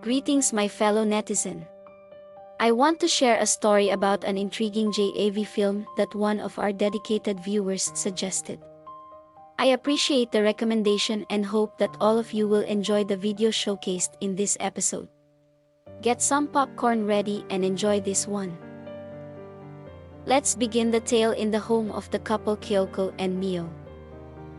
Greetings, my fellow netizen. I want to share a story about an intriguing JAV film that one of our dedicated viewers suggested. I appreciate the recommendation and hope that all of you will enjoy the video showcased in this episode. Get some popcorn ready and enjoy this one. Let's begin the tale in the home of the couple Kyoko and Mio.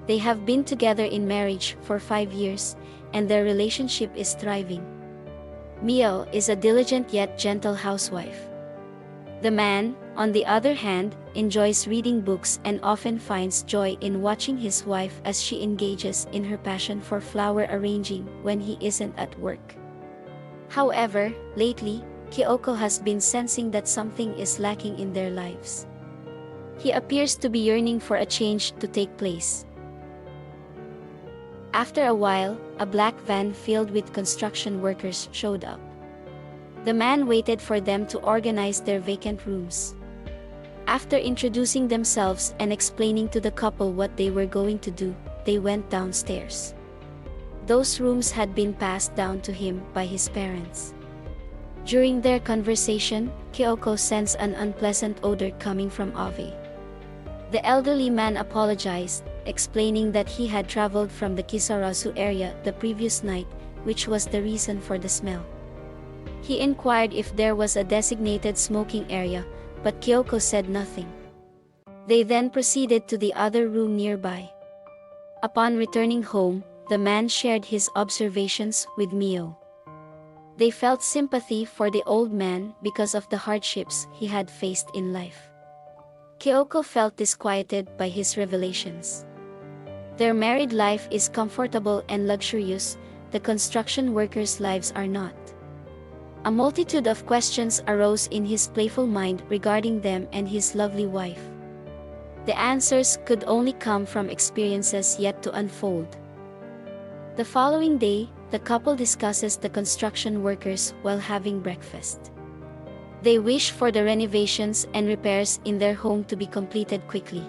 They have been together in marriage for 5 years, and their relationship is thriving. Mio is a diligent yet gentle housewife. The man, on the other hand, enjoys reading books and often finds joy in watching his wife as she engages in her passion for flower arranging when he isn't at work. However, lately, Kyoko has been sensing that something is lacking in their lives. He appears to be yearning for a change to take place. After a while, a black van filled with construction workers showed up. The man waited for them to organize their vacant rooms. After introducing themselves and explaining to the couple what they were going to do, they went downstairs. Those rooms had been passed down to him by his parents. During their conversation, Kyoko sensed an unpleasant odor coming from Abe. The elderly man apologized, explaining that he had traveled from the Kisarazu area the previous night, which was the reason for the smell. He inquired if there was a designated smoking area, but Kyoko said nothing. They then proceeded to the other room nearby. Upon returning home, the man shared his observations with Mio. They felt sympathy for the old man because of the hardships he had faced in life. Kyoko felt disquieted by his revelations. Their married life is comfortable and luxurious, the construction workers' lives are not. A multitude of questions arose in his playful mind regarding them and his lovely wife. The answers could only come from experiences yet to unfold. The following day, the couple discusses the construction workers while having breakfast. They wish for the renovations and repairs in their home to be completed quickly.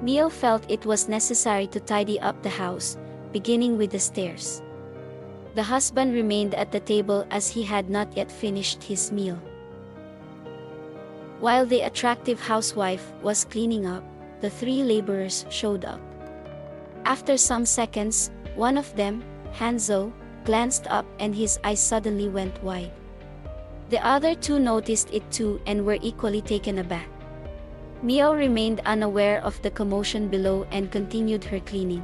Mio felt it was necessary to tidy up the house, beginning with the stairs. The husband remained at the table as he had not yet finished his meal. While the attractive housewife was cleaning up, the 3 laborers showed up. After some seconds, one of them, Hanzo, glanced up and his eyes suddenly went wide. The other 2 noticed it too and were equally taken aback. Mio remained unaware of the commotion below and continued her cleaning.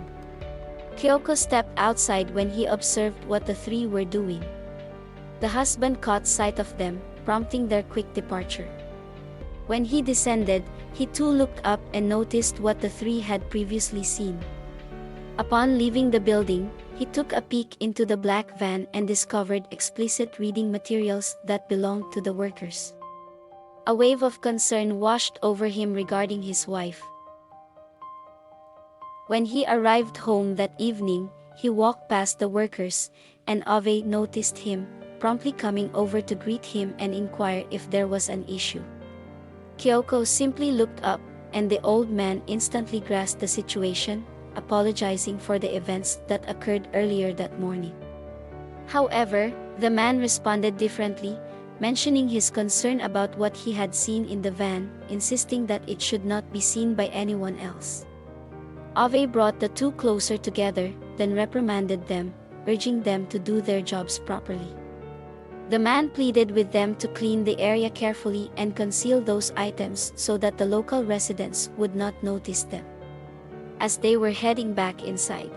Kyoko stepped outside when he observed what the 3 were doing. The husband caught sight of them, prompting their quick departure. When he descended, he too looked up and noticed what the 3 had previously seen. Upon leaving the building, he took a peek into the black van and discovered explicit reading materials that belonged to the workers. A wave of concern washed over him regarding his wife. When he arrived home that evening, he walked past the workers, and Abe noticed him, promptly coming over to greet him and inquire if there was an issue. Kyoko simply looked up, and the old man instantly grasped the situation, apologizing for the events that occurred earlier that morning. However, the man responded differently, mentioning his concern about what he had seen in the van, insisting that it should not be seen by anyone else. Abe brought the 2 closer together, then reprimanded them, urging them to do their jobs properly. The man pleaded with them to clean the area carefully and conceal those items so that the local residents would not notice them. As they were heading back inside,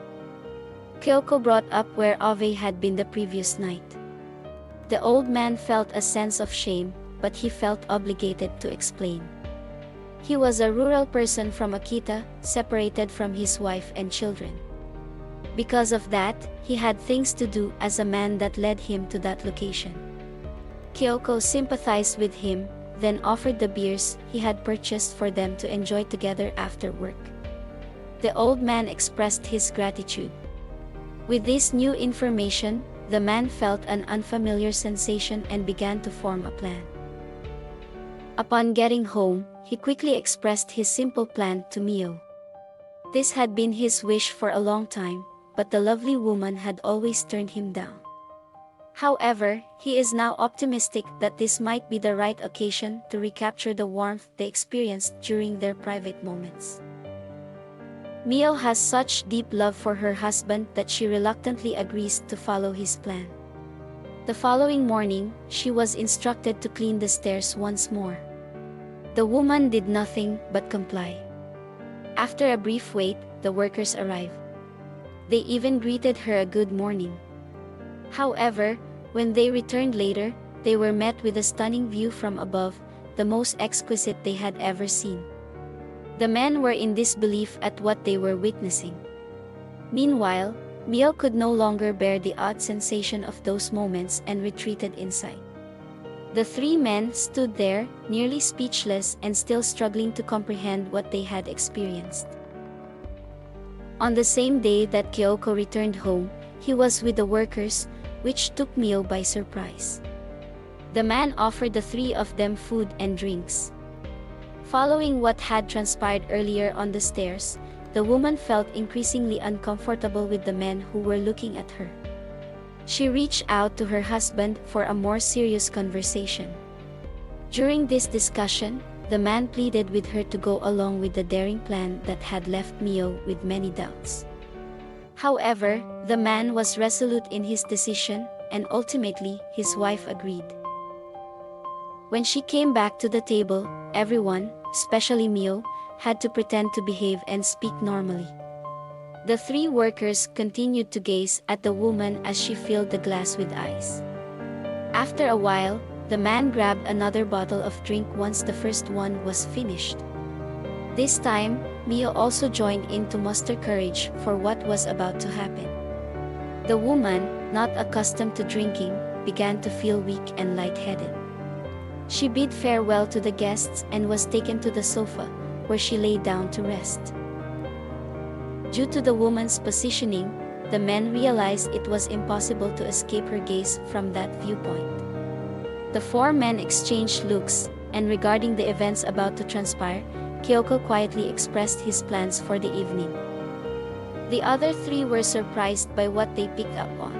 Kyoko brought up where Abe had been the previous night. The old man felt a sense of shame, but he felt obligated to explain. He was a rural person from Akita, separated from his wife and children. Because of that, he had things to do as a man that led him to that location. Kyoko sympathized with him, then offered the beers he had purchased for them to enjoy together after work. The old man expressed his gratitude. With this new information, the man felt an unfamiliar sensation and began to form a plan. Upon getting home, he quickly expressed his simple plan to Mio. This had been his wish for a long time, but the lovely woman had always turned him down. However, he is now optimistic that this might be the right occasion to recapture the warmth they experienced during their private moments. Mio has such deep love for her husband that she reluctantly agrees to follow his plan. The following morning, she was instructed to clean the stairs once more. The woman did nothing but comply. After a brief wait, the workers arrived. They even greeted her a good morning. However, when they returned later, they were met with a stunning view from above, the most exquisite they had ever seen. The men were in disbelief at what they were witnessing. Meanwhile, Mio could no longer bear the odd sensation of those moments and retreated inside. The three men stood there, nearly speechless and still struggling to comprehend what they had experienced. On the same day that Kyoko returned home, he was with the workers, which took Mio by surprise. The man offered the three of them food and drinks. Following what had transpired earlier on the stairs, the woman felt increasingly uncomfortable with the men who were looking at her. She reached out to her husband for a more serious conversation. During this discussion, the man pleaded with her to go along with the daring plan that had left Mio with many doubts. However, the man was resolute in his decision, and ultimately, his wife agreed. When she came back to the table, everyone, especially Mio, had to pretend to behave and speak normally. The three workers continued to gaze at the woman as she filled the glass with ice. After a while, the man grabbed another bottle of drink once the first one was finished. This time, Mio also joined in to muster courage for what was about to happen. The woman, not accustomed to drinking, began to feel weak and lightheaded. She bid farewell to the guests and was taken to the sofa, where she lay down to rest. Due to the woman's positioning, the men realized it was impossible to escape her gaze from that viewpoint. The four men exchanged looks, and regarding the events about to transpire, Kyoko quietly expressed his plans for the evening. The other three were surprised by what they picked up on.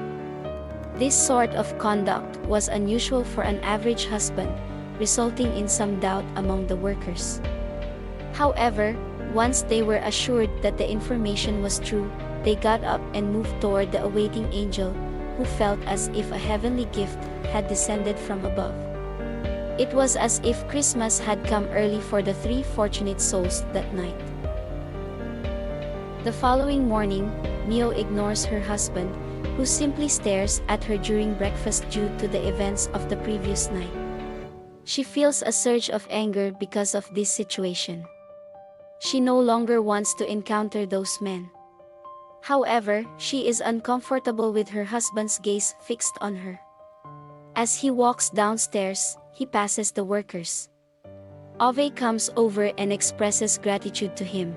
This sort of conduct was unusual for an average husband, resulting in some doubt among the workers. However, once they were assured that the information was true, they got up and moved toward the awaiting angel, who felt as if a heavenly gift had descended from above. It was as if Christmas had come early for the three fortunate souls that night. The following morning, Mio ignores her husband, who simply stares at her during breakfast due to the events of the previous night. She feels a surge of anger because of this situation. She no longer wants to encounter those men. However, she is uncomfortable with her husband's gaze fixed on her. As he walks downstairs, he passes the workers. Abe comes over and expresses gratitude to him.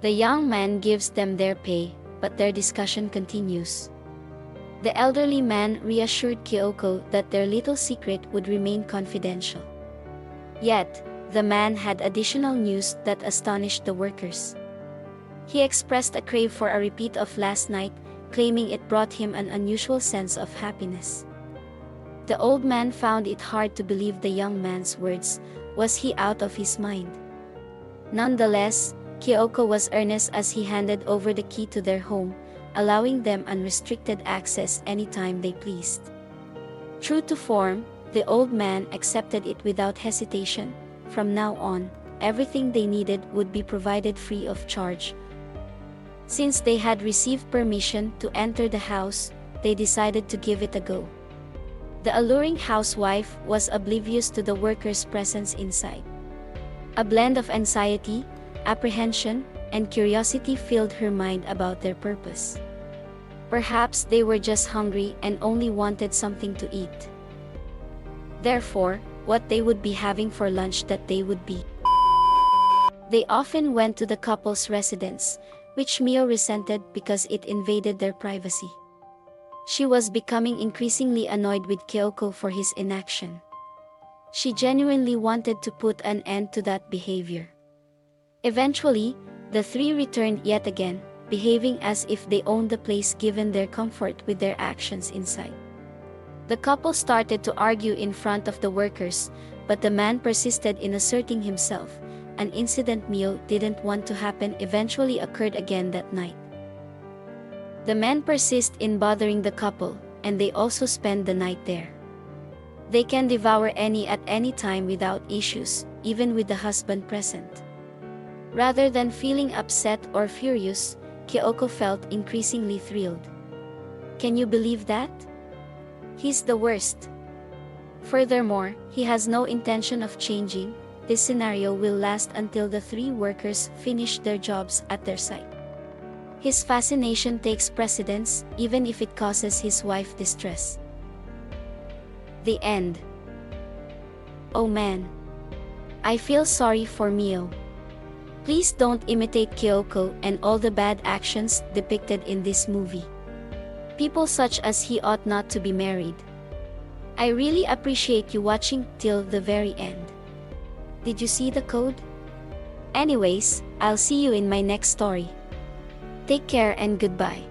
The young man gives them their pay, but their discussion continues. The elderly man reassured Kyoko that their little secret would remain confidential. Yet, the man had additional news that astonished the workers. He expressed a crave for a repeat of last night, claiming it brought him an unusual sense of happiness. The old man found it hard to believe the young man's words. Was he out of his mind? Nonetheless, Kyoko was earnest as he handed over the key to their home, allowing them unrestricted access anytime they pleased. True to form, the old man accepted it without hesitation. From now on, everything they needed would be provided free of charge. Since they had received permission to enter the house, they decided to give it a go. The alluring housewife was oblivious to the workers' presence inside. A blend of anxiety, apprehension, and curiosity filled her mind about their purpose. Perhaps they were just hungry and only wanted something to eat. Therefore, what they would be having for lunch that day would be. They often went to the couple's residence, which Mio resented because it invaded their privacy. She was becoming increasingly annoyed with Kyoko for his inaction. She genuinely wanted to put an end to that behavior. Eventually, the three returned yet again, behaving as if they owned the place given their comfort with their actions inside. The couple started to argue in front of the workers, but the man persisted in asserting himself. An incident Mio didn't want to happen eventually occurred again that night. The men persist in bothering the couple, and they also spend the night there. They can devour any at any time without issues, even with the husband present. Rather than feeling upset or furious, Kyoko felt increasingly thrilled. Can you believe that? He's the worst. Furthermore, he has no intention of changing. This scenario will last until the three workers finish their jobs at their site. His fascination takes precedence, even if it causes his wife distress. The end. Oh man. I feel sorry for Mio. Please don't imitate Kyoko and all the bad actions depicted in this movie. People such as he ought not to be married. I really appreciate you watching till the very end. Did you see the code? Anyways, I'll see you in my next story. Take care and goodbye.